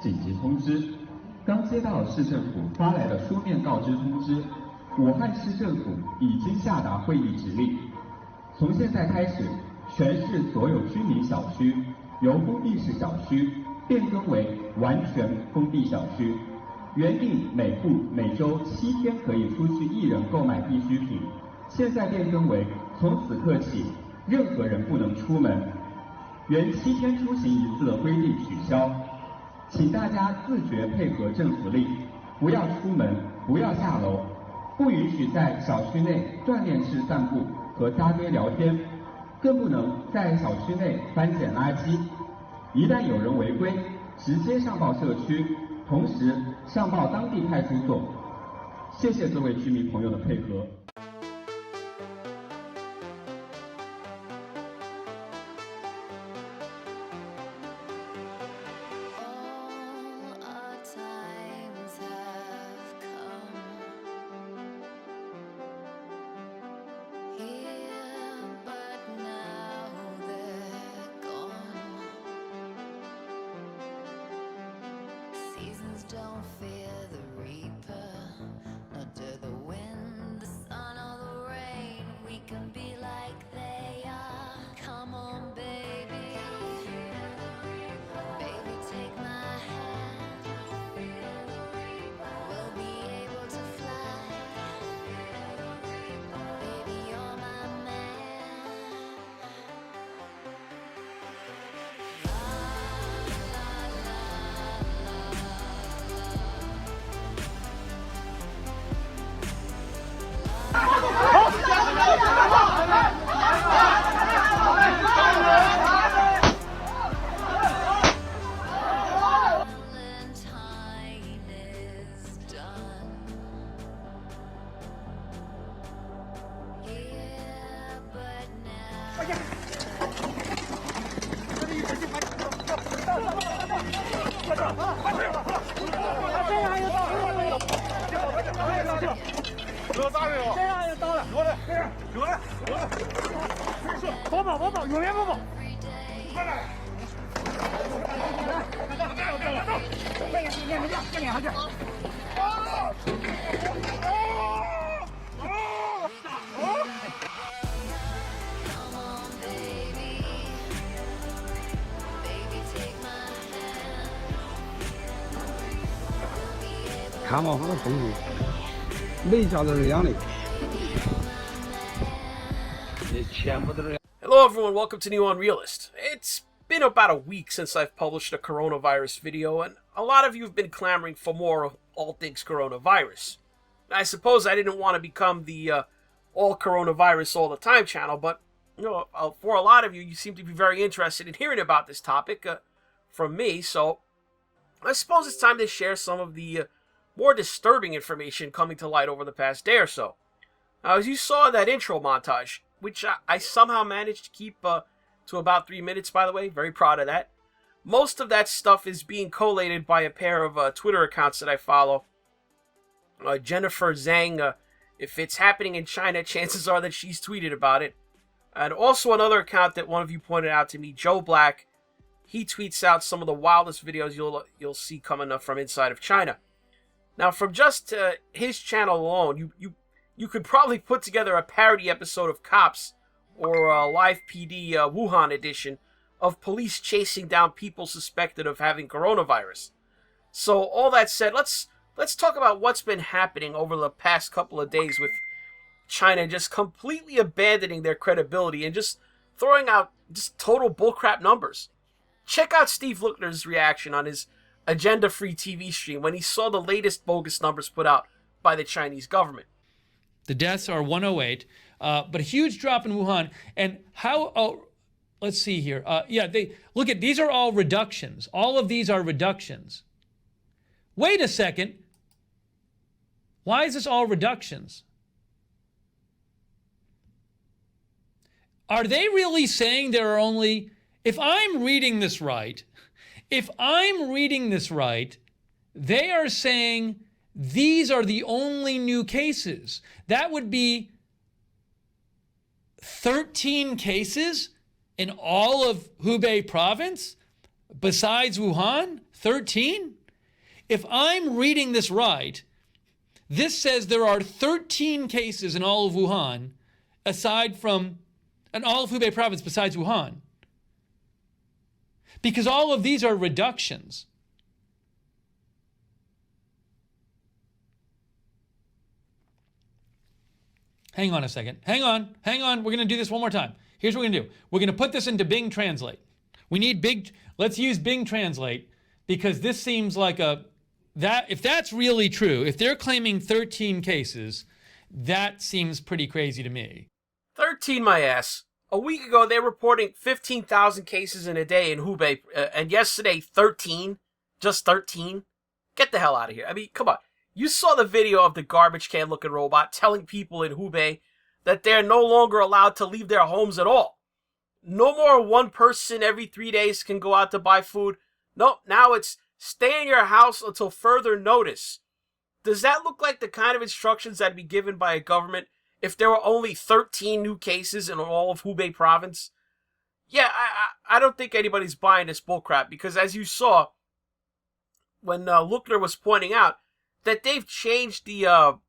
紧急通知。刚接到市政府发来的书面告知通知，武汉市政府已经下达会议指令，从现在开始，全市所有居民小区由封闭式小区变更为完全封闭小区。原定每户每周7天可以出去1人购买必需品，现在变更为从此刻起，任何人不能出门。原7天出行1次的规定取消，请大家自觉配合政府令，不要出门，不要下楼，不允许在小区内锻炼式散步和搭堆聊天，更不能在小区内翻捡垃圾。一旦有人违规，直接上报社区，同时上报当地派出所。谢谢各位居民朋友的配合。Don't fear the reaper, nor do the wind, the sun or the rain. We can be like they are. Come on, baby. Baby, take my hand. We'll be able to fly. Baby, you're my man. Valentine is done. Yeah, but now. 有大没有？这样有刀了，有了，有了，有了，跑跑跑跑，永远跑跑，快来！快点，快点，快点！ 看嘛，我的风景，每家都是这样的，全部都是。Hello everyone, welcome to NeoUnrealist. It's been about a week since I've published a coronavirus video, and a lot of you have been clamoring for more of all things coronavirus. I suppose I didn't want to become the all coronavirus all the time channel, but you know, for a lot of you, you seem to be very interested in hearing about this topic from me, so I suppose it's time to share some of the more disturbing information coming to light over the past day or so. Now, as you saw in that intro montage, which I somehow managed to keep to about 3 minutes, by the way, very proud of that. Most of that stuff is being collated by a pair of Twitter accounts that I follow. Jennifer Zhang, if it's happening in China, chances are that she's tweeted about it. And also another account that one of you pointed out to me, Joe Black. He tweets out some of the wildest videos you'll see coming up from inside of China. Now, from just his channel alone, you could probably put together a parody episode of Cops or a Live PD Wuhan edition of police chasing down people suspected of having coronavirus. So, all that said, let's talk about what's been happening over the past couple of days with China just completely abandoning their credibility and just throwing out just total bullcrap numbers. Check out Steve Luckner's reaction on his agenda-free TV stream when he saw the latest bogus numbers put out by the Chinese government. The deaths are 108, but a huge drop in Wuhan. And how? Oh, let's see here. They look at these are all reductions. All of these are reductions. Wait a second. Why is this all reductions? Are they really saying there are only? If I'm reading this right, they are saying these are the only new cases. That would be 13 cases in all of Hubei province. Besides Wuhan, 13? If I'm reading this right, this says there are 13 cases in all of Wuhan, aside from, in all of Hubei province besides Wuhan. Because all of these are reductions. Hang on a second. Hang on. We're going to do this one more time. Here's what we're going to do. We're going to put this into Bing Translate. We need let's use Bing Translate, because this seems like if that's really true, if they're claiming 13 cases, that seems pretty crazy to me. 13, my ass. A week ago, they were reporting 15,000 cases in a day in Hubei, and yesterday, 13? Just 13? Get the hell out of here. I mean, come on. You saw the video of the garbage can looking robot telling people in Hubei that they're no longer allowed to leave their homes at all. No more one person every 3 days can go out to buy food. No, now it's stay in your house until further notice. Does that look like the kind of instructions that'd be given by a government if there were only 13 new cases in all of Hubei province? Yeah, I don't think anybody's buying this bullcrap, because as you saw when Luckner was pointing out that they've changed the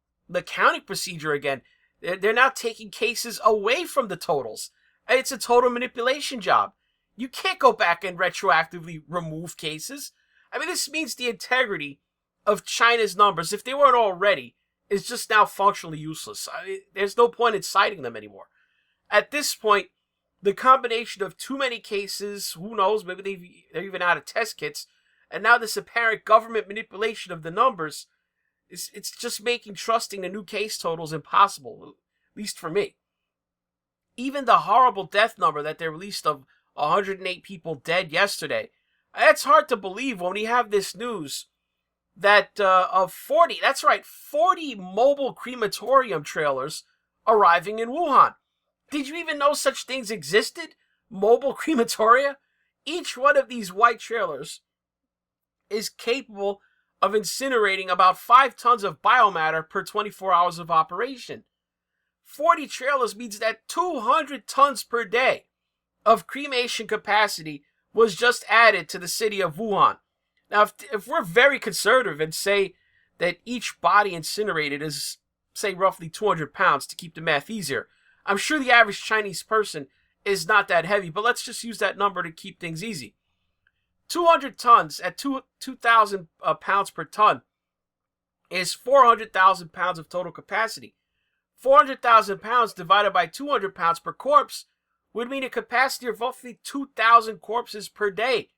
counting procedure again. They're now taking cases away from the totals. It's a total manipulation job. You can't go back and retroactively remove cases. I mean, this means the integrity of China's numbers, if they weren't already, is just now functionally useless. I mean, there's no point in citing them anymore. At this point, the combination of too many cases, who knows, maybe they're even out of test kits, and now this apparent government manipulation of the numbers, it's just making trusting the new case totals impossible, at least for me. Even the horrible death number that they released of 108 people dead yesterday, it's hard to believe when we have this news that of 40, that's right, 40 mobile crematorium trailers arriving in Wuhan. Did you even know such things existed? Mobile crematoria? Each one of these white trailers is capable of incinerating about 5 tons of biomatter per 24 hours of operation. 40 trailers means that 200 tons per day of cremation capacity was just added to the city of Wuhan. Now, if we're very conservative and say that each body incinerated is, say, roughly 200 pounds to keep the math easier, I'm sure the average Chinese person is not that heavy, but let's just use that number to keep things easy. 200 tons at 2,000 pounds per ton is 400,000 pounds of total capacity. 400,000 pounds divided by 200 pounds per corpse would mean a capacity of roughly 2,000 corpses per day.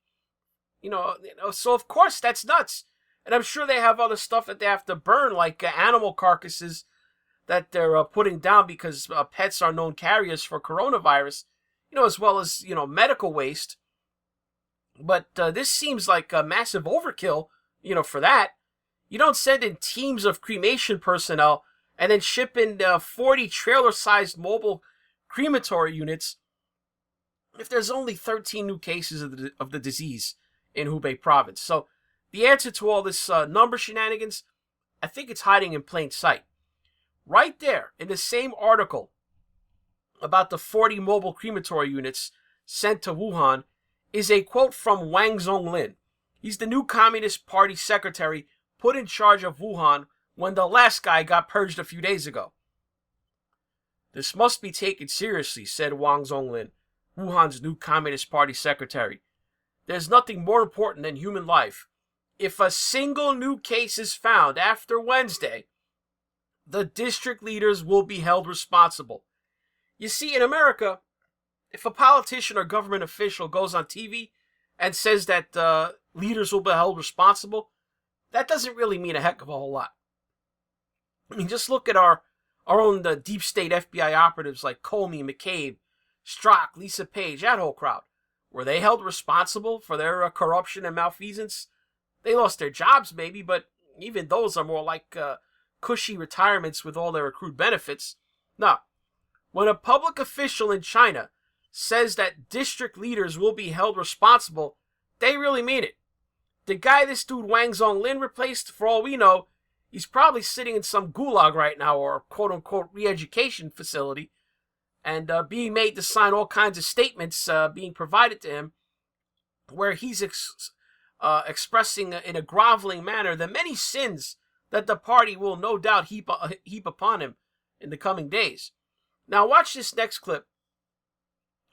So of course that's nuts. And I'm sure they have other stuff that they have to burn, like animal carcasses that they're putting down because pets are known carriers for coronavirus, as well as, medical waste. But this seems like a massive overkill, for that. You don't send in teams of cremation personnel and then ship in 40 trailer-sized mobile crematory units if there's only 13 new cases of the disease in Hubei province. So the answer to all this number shenanigans, I think it's hiding in plain sight. Right there in the same article about the 40 mobile crematory units sent to Wuhan is a quote from Wang Zonglin. He's the new Communist Party secretary put in charge of Wuhan when the last guy got purged a few days ago. This must be taken seriously, said Wang Zonglin, Wuhan's new Communist Party secretary. There's nothing more important than human life. If a single new case is found after Wednesday, the district leaders will be held responsible. You see, in America, if a politician or government official goes on TV and says that leaders will be held responsible, that doesn't really mean a heck of a whole lot. I mean, just look at our own deep state FBI operatives like Comey, McCabe, Strzok, Lisa Page, that whole crowd. Were they held responsible for their corruption and malfeasance? They lost their jobs maybe, but even those are more like cushy retirements with all their accrued benefits. No. When a public official in China says that district leaders will be held responsible, they really mean it. The guy this dude Wang Zonglin replaced, for all we know, he's probably sitting in some gulag right now or quote-unquote re-education facility and being made to sign all kinds of statements being provided to him where he's expressing in a groveling manner the many sins that the party will no doubt heap upon him in the coming days. Now watch this next clip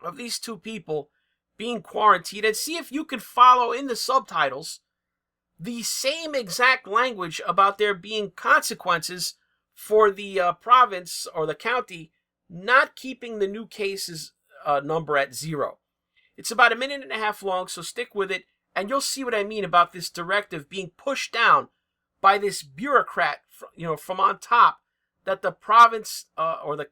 of these two people being quarantined and see if you can follow in the subtitles the same exact language about there being consequences for the province or the county not keeping the new cases number at 0. It's about 1.5 minutes long, so stick with it, and you'll see what I mean about this directive being pushed down by this bureaucrat, from on top, that the province or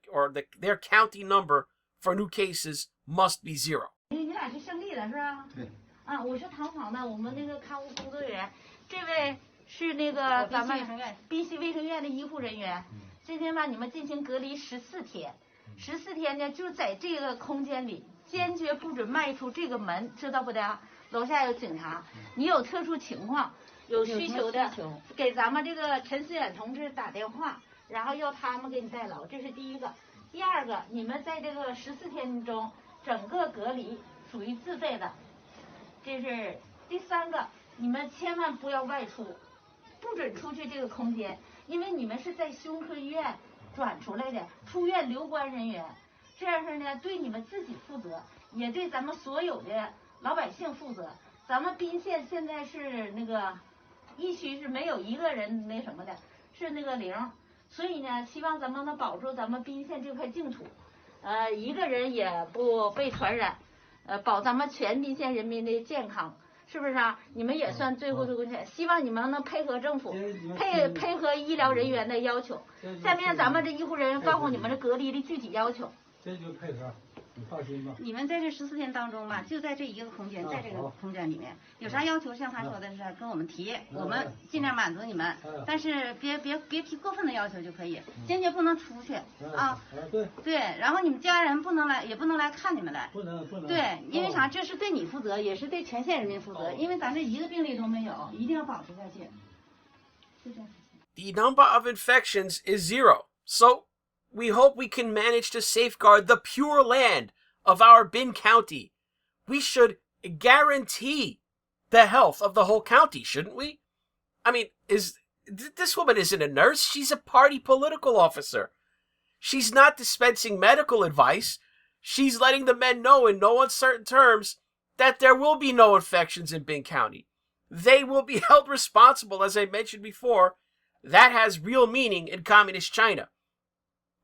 their county number for new cases must be 0. 你俩是胜利的是吧？对。啊，我是唐坊的，我们那个看护工作人员，这位是那个咱们宾溪卫生院的医护人员。今天吧，你们进行隔离14天，14天呢就在这个空间里，坚决不准迈出这个门，知道不的？楼下有警察，你有特殊情况、有需求的，给咱们这个陈思远同志打电话，然后要他们给你代劳，这是第一个。第二个，你们在这个14天中，整个隔离属于自费的。这是第三个，你们千万不要外出，不准出去这个空间，因为你们是在胸科医院转出来的出院留观人员，这样式呢对你们自己负责，也对咱们所有的老百姓负责。咱们宾县现在是那个疫区是没有一个人那什么的，是那个0，所以呢，希望咱们能保住咱们宾县这块净土，一个人也不被传染。保咱们全宾县人民的健康，是不是啊？你们也算最后的贡献，希望你们能配合政府，配合医疗人员的要求。下面咱们这医护人员告诉你们这隔离的具体要求。这就配合。你放心吧。你们在这14天当中吧，就在这一个空间，在这个空间里面，有啥要求，像他说的是跟我们提，我们尽量满足你们，但是别提过分的要求就可以，坚决不能出去啊。对，然后你们家人不能来，也不能来看你们来。不能。对，因为啥？这是对你负责，也是对全县人民负责，因为咱这一个病例都没有，一定要保持下去。就这样。The number of infections is 0, so we hope we can manage to safeguard the pure land of our Bin County. We should guarantee the health of the whole county, shouldn't we? I mean, this woman isn't a nurse. She's a party political officer. She's not dispensing medical advice. She's letting the men know in no uncertain terms that there will be no infections in Bin County. They will be held responsible, as I mentioned before. That has real meaning in communist China.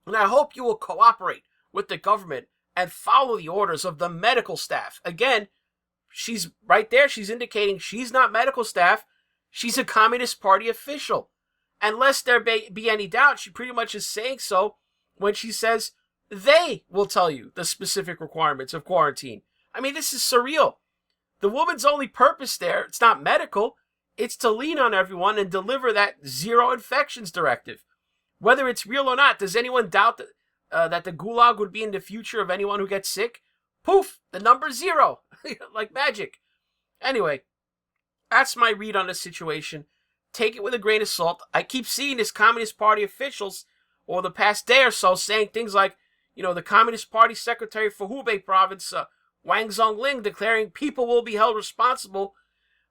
And I hope you will cooperate with the government and follow the orders of the medical staff. Again, she's right there. She's indicating she's not medical staff. She's a Communist Party official. And lest there be any doubt, she pretty much is saying so when she says they will tell you the specific requirements of quarantine. I mean, this is surreal. The woman's only purpose there, it's not medical, it's to lean on everyone and deliver that 0 infections directive. Whether it's real or not, does anyone doubt that the gulag would be in the future of anyone who gets sick? Poof, the number's 0, like magic. Anyway, that's my read on the situation. Take it with a grain of salt. I keep seeing this Communist Party officials over the past day or so saying things like, the Communist Party Secretary for Hubei Province, Wang Zhongling, declaring people will be held responsible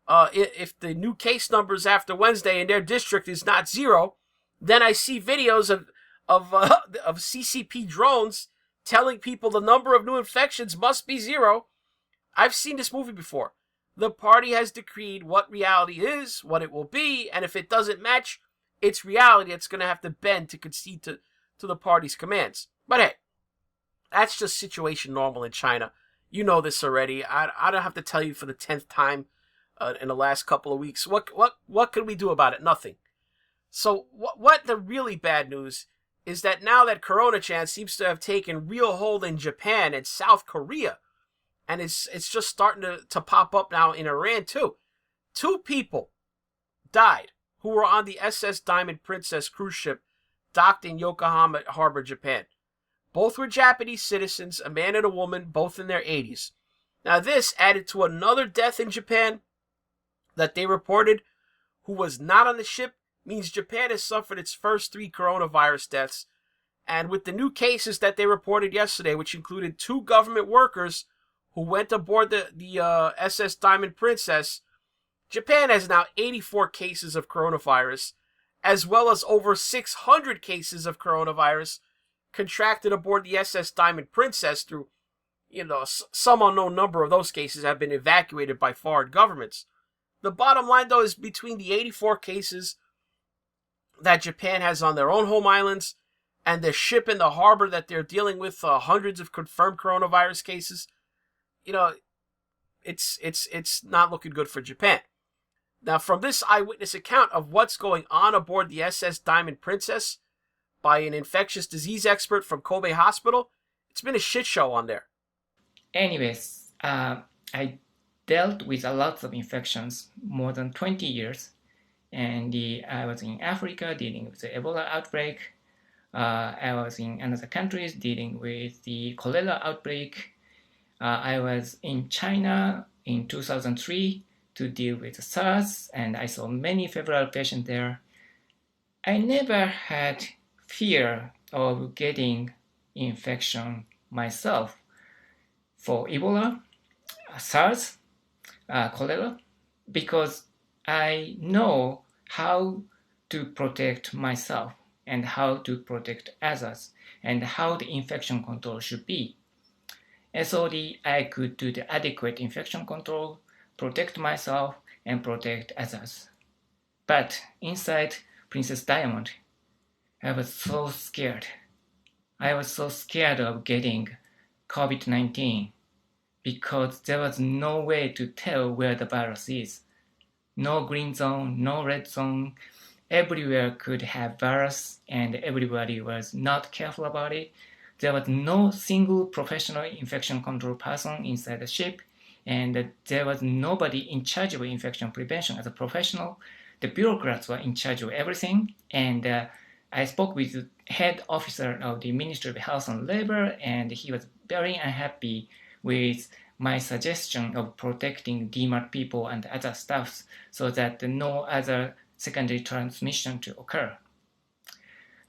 if the new case numbers after Wednesday in their district is not 0. Then I see videos of CCP drones telling people the number of new infections must be 0. I've seen this movie before. The party has decreed what reality is, what it will be, and if it doesn't match its reality, it's going to have to bend to concede to the party's commands. But hey, that's just situation normal in China. You know this already. I don't have to tell you for the 10th time in the last couple of weeks. What can we do about it? Nothing. So what the really bad news is that now that Corona-chan seems to have taken real hold in Japan and South Korea, and it's just starting to pop up now in Iran too. 2 people died who were on the SS Diamond Princess cruise ship docked in Yokohama Harbor, Japan. Both were Japanese citizens, a man and a woman, both in their 80s. Now this added to another death in Japan that they reported who was not on the ship, means Japan has suffered its first 3 coronavirus deaths. And with the new cases that they reported yesterday, which included 2 government workers who went aboard the SS Diamond Princess, Japan has now 84 cases of coronavirus, as well as over 600 cases of coronavirus contracted aboard the SS Diamond Princess through, some unknown number of those cases have been evacuated by foreign governments. The bottom line, though, is between the 84 cases that Japan has on their own home islands and the ship in the harbor that they're dealing with hundreds of confirmed coronavirus cases, it's not looking good for Japan. Now, from this eyewitness account of what's going on aboard the SS Diamond Princess by an infectious disease expert from Kobe Hospital, it's been a shit show on there. Anyways, I dealt with a lot of infections more than 20 years. And I was in Africa dealing with the Ebola outbreak. I was in another countries dealing with the cholera outbreak. I was in China in 2003 to deal with SARS, and I saw many febrile patients there. I never had fear of getting infection myself for Ebola, SARS, cholera, because I know how to protect myself and how to protect others and how the infection control should be. And so I could do the adequate infection control, protect myself, and protect others. But inside Princess Diamond, I was so scared. I was so scared of getting COVID-19 because there was no way to tell where the virus is. No green zone, no red zone. Everywhere could have virus and everybody was not careful about it. There was no single professional infection control person inside the ship, and there was nobody in charge of infection prevention as a professional. The bureaucrats were in charge of everything, and I spoke with the head officer of the Ministry of Health and Labor, and he was very unhappy with my suggestion of protecting DMARC people and other staffs so that no other secondary transmission to occur.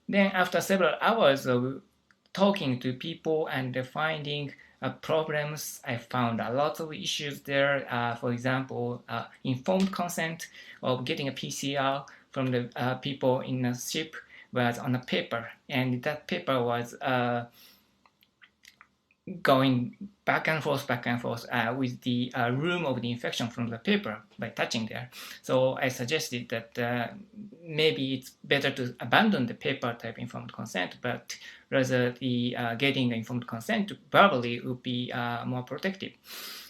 Then after several hours of talking to people and finding problems, I found a lot of issues there. For example, informed consent of getting a PCR from the people in the ship was on a paper, and that paper was going back and forth with the room of the infection from the paper by touching there. So I suggested that maybe it's better to abandon the paper type informed consent, but rather the getting the informed consent verbally would be more protective,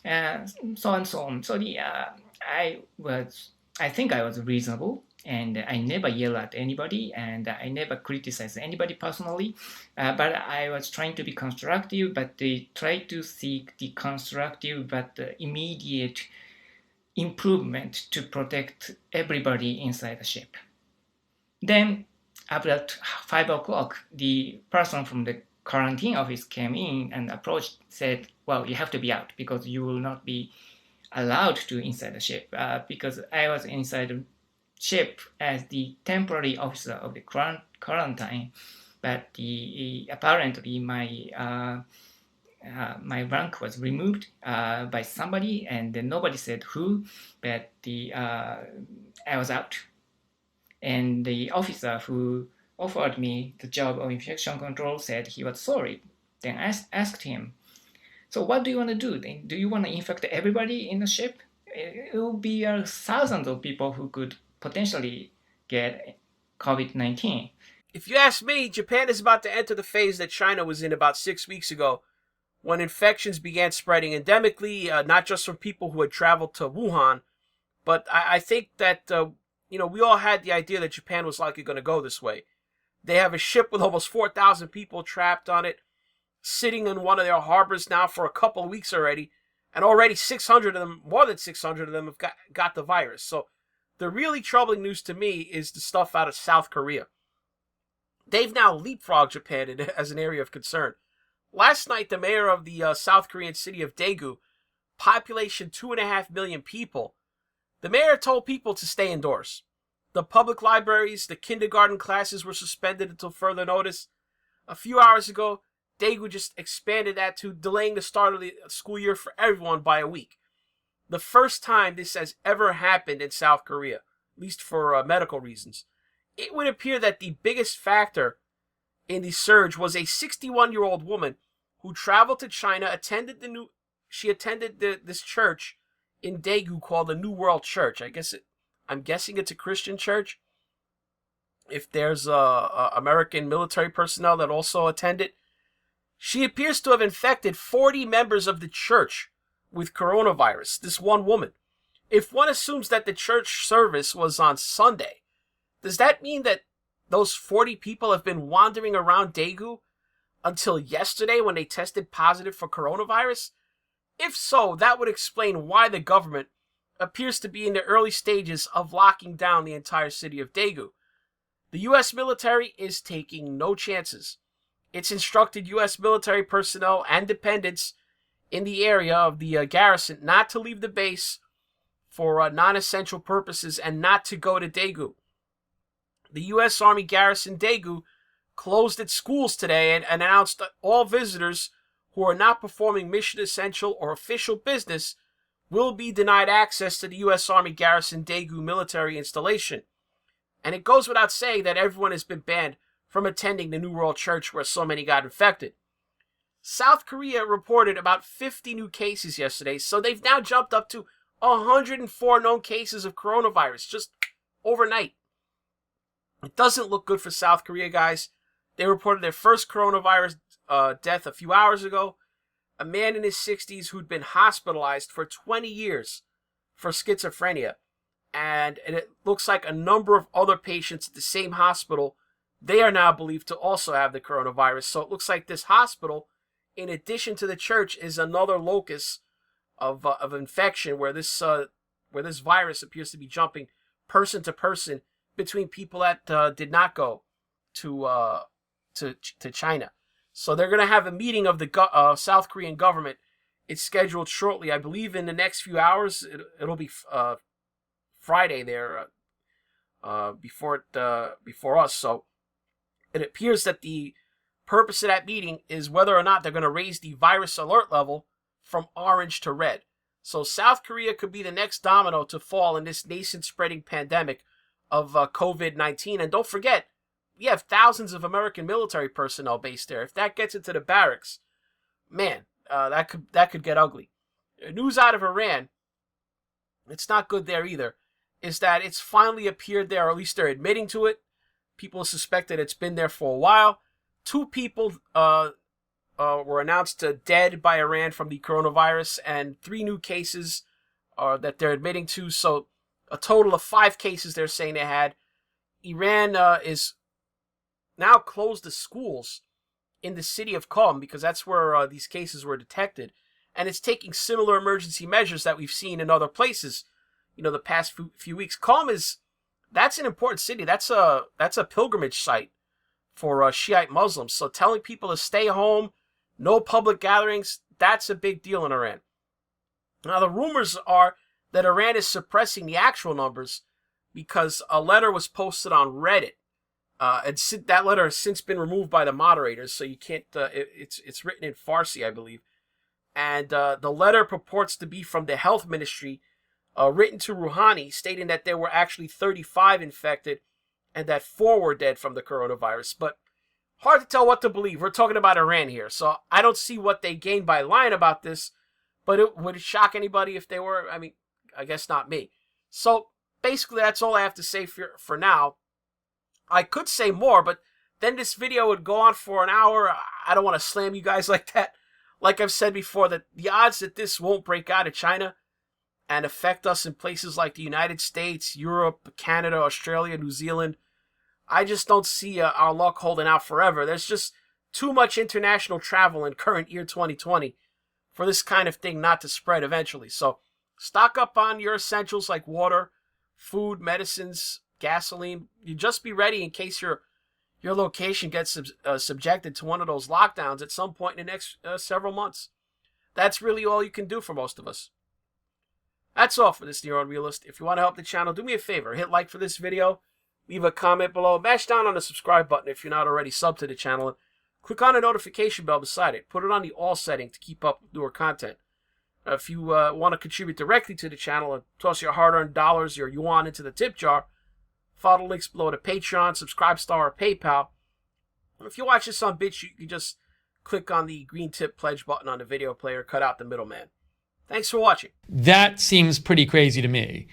and so on and so on. So I think I was reasonable, and I never yell at anybody, and I never criticize anybody personally, but I was trying to be constructive, but they tried to seek the constructive but immediate improvement to protect everybody inside the ship. Then about 5 o'clock, the person from the quarantine office came in and approached, said, well, you have to be out because you will not be allowed to inside the ship, because I was inside the ship as the temporary officer of the quarantine, but apparently my rank was removed by somebody, and nobody said who, but I was out. And the officer who offered me the job of infection control said he was sorry. Then I asked him, so what do you want to do? Do you want to infect everybody in the ship? It will be thousands of people who could potentially get COVID-19. If you ask me, Japan is about to enter the phase that China was in about 6 weeks ago, when infections began spreading endemically, not just from people who had traveled to Wuhan, but I think that, we all had the idea that Japan was likely going to go this way. They have a ship with almost 4,000 people trapped on it, sitting in one of their harbors now for a couple of weeks already, and already 600 of them, more than 600 of them have got the virus. So the really troubling news to me is the stuff out of South Korea. They've now leapfrogged Japan as an area of concern. Last night, the mayor of the South Korean city of Daegu, population 2.5 million people, the mayor told people to stay indoors. The public libraries, the kindergarten classes were suspended until further notice. A few hours ago, Daegu just expanded that to delaying the start of the school year for everyone by a week. The first time this has ever happened in South Korea, at least for medical reasons. It would appear that the biggest factor in the surge was a 61-year-old woman who traveled to China, attended this church in Daegu called the New World Church. I'm guessing it's a Christian church. If there's American military personnel that also attended, she appears to have infected 40 members of the church with coronavirus. This one woman. If one assumes that the church service was on Sunday, does that mean that those 40 people have been wandering around Daegu until yesterday when they tested positive for coronavirus? If so, that would explain why the government appears to be in the early stages of locking down the entire city of Daegu. The U.S. military is taking no chances. It's instructed U.S. military personnel and dependents in the area of the garrison not to leave the base for non-essential purposes and not to go to Daegu. The U.S. Army garrison Daegu closed its schools today and announced that all visitors who are not performing mission essential or official business will be denied access to the U.S. Army garrison Daegu military installation. And it goes without saying that everyone has been banned from attending the New World Church where so many got infected. South Korea reported about 50 new cases yesterday, so they've now jumped up to 104 known cases of coronavirus just overnight. It doesn't look good for South Korea, guys. They reported their first coronavirus death a few hours ago. A man in his 60s who'd been hospitalized for 20 years for schizophrenia. And it looks like a number of other patients at the same hospital, they are now believed to also have the coronavirus. So it looks like this hospital, in addition to the church, is another locus of infection where this virus appears to be jumping person to person between people that did not go to China. So they're going to have a meeting of the South Korean government. It's scheduled shortly, I believe, in the next few hours. It'll be Friday there before us. So it appears that the purpose of that meeting is whether or not they're going to raise the virus alert level from orange to red. So South Korea could be the next domino to fall in this nascent spreading pandemic of COVID-19. And don't forget, we have thousands of American military personnel based there. If that gets into the barracks, man, that could get ugly. News out of Iran, it's not good there either, is that it's finally appeared there, or at least they're admitting to it. People suspect that it's been there for a while. 2 people were announced dead by Iran from the coronavirus, and 3 new cases that they're admitting to. So a total of 5 cases they're saying they had. Iran is now closed the schools in the city of Qom because that's where these cases were detected. And it's taking similar emergency measures that we've seen in other places, the past few weeks. Qom that's an important city. That's a pilgrimage site for Shiite Muslims. So telling people to stay home, no public gatherings, that's a big deal in Iran. Now the rumors are that Iran is suppressing the actual numbers because a letter was posted on Reddit. And that letter has since been removed by the moderators, so you can't. It's written in Farsi, I believe. And the letter purports to be from the health ministry, written to Rouhani, stating that there were actually 35 infected and that 4 were dead from the coronavirus. But hard to tell what to believe. We're talking about Iran here, so I don't see what they gained by lying about this. But would it shock anybody if they were? I mean, I guess not me. So basically, that's all I have to say for now. I could say more, but then this video would go on for an hour. I don't want to slam you guys like that. Like I've said before, that the odds that this won't break out of China and affect us in places like the United States, Europe, Canada, Australia, New Zealand, I just don't see our luck holding out forever. There's just too much international travel in current year 2020 for this kind of thing not to spread eventually. So stock up on your essentials like water, food, medicines, gasoline. You just be ready in case your location gets subjected to one of those lockdowns at some point in the next several months. That's really all you can do for most of us. That's all for this NeoUnrealist. If you want to help the channel, do me a favor. Hit like for this video. Leave a comment below. Mash down on the subscribe button if you're not already subbed to the channel. click on the notification bell beside it. Put it on the all setting to keep up with newer content. If you want to contribute directly to the channel and toss your hard-earned dollars, your yuan, into the tip jar, follow the links below to Patreon, Subscribestar, or PayPal. And if you watch this on BitChute, you can just click on the green tip pledge button on the video player, cut out the middleman. Thanks for watching. That seems pretty crazy to me.